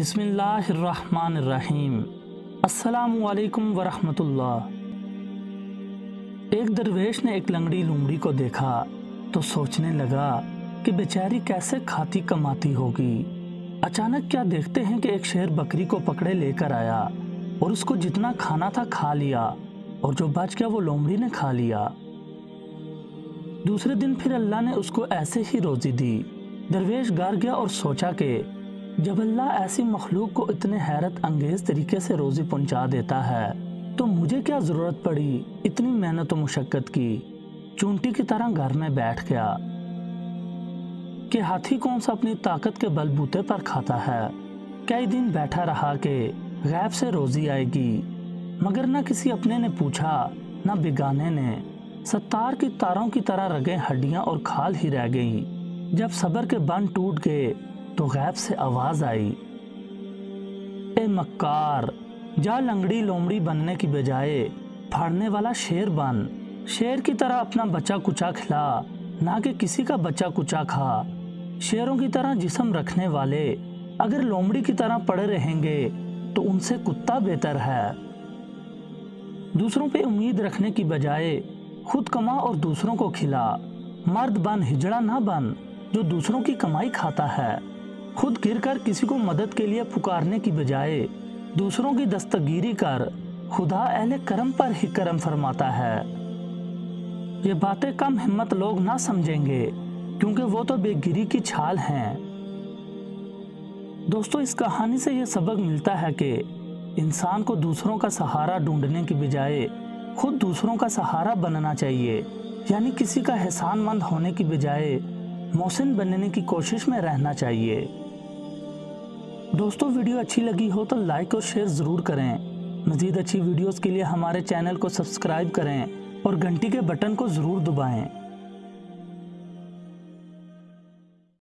बिस्मिल्लाहिर्रहमानिर्रहीम। अस्सलामुअलैकुम वरहमतुल्लाह। एक दरवेश ने एक लंगड़ी लूमड़ी को देखा तो सोचने लगा कि बेचारी कैसे खाती कमाती होगी। अचानक क्या देखते हैं कि एक शेर बकरी को पकड़े लेकर आया और उसको जितना खाना था खा लिया और जो बच गया वो लोमड़ी ने खा लिया। दूसरे दिन फिर अल्लाह ने उसको ऐसे ही रोजी दी। दरवेश डर गया और सोचा कि जब अल्लाह ऐसी मखलूक को इतने हैरत अंगेज तरीके से रोजी पहुंचा देता है तो मुझे क्या जरूरत पड़ी इतनी मेहनत और मुशक्कत की। चूंटी की तरह घर में बैठ गया कि हाथी कौन सा अपनी ताकत के बलबूते पर खाता है। कई दिन बैठा रहा कि गैब से रोजी आएगी, मगर न किसी अपने ने पूछा न बेगाने ने। सत्तार की तारों की तरह रगे हड्डियां और खाल ही रह गई। जब सब्र के बंध टूट गए तो गैब से आवाज आई, ए मक्कार, जा लंगड़ी लोमड़ी बनने की बजाय फाड़ने वाला शेर बन। शेर की तरह अपना बच्चा कुचा खिला, ना कि किसी का बच्चा कुचा खा। शेरों की तरह जिस्म रखने वाले अगर लोमड़ी की तरह पड़े रहेंगे तो उनसे कुत्ता बेहतर है। दूसरों पे उम्मीद रखने की बजाय खुद कमा और दूसरों को खिला। मर्द बन, हिजड़ा ना बन जो दूसरों की कमाई खाता है। खुद गिरकर किसी को मदद के लिए पुकारने की बजाय दूसरों की दस्तगीरी कर खुदा अहले करम पर ही करम फरमाता है। ये बातें कम हिम्मत लोग ना समझेंगे क्योंकि वो तो बेगिरी की छाल हैं। दोस्तों, इस कहानी से ये सबक मिलता है कि इंसान को दूसरों का सहारा ढूंढने की बजाय खुद दूसरों का सहारा बनना चाहिए। यानी किसी का एहसानमंद होने की बजाय मोहसिन बनने की कोशिश में रहना चाहिए। दोस्तों, वीडियो अच्छी लगी हो तो लाइक और शेयर ज़रूर करें। मज़ीद अच्छी वीडियोस के लिए हमारे चैनल को सब्सक्राइब करें और घंटी के बटन को ज़रूर दबाएं।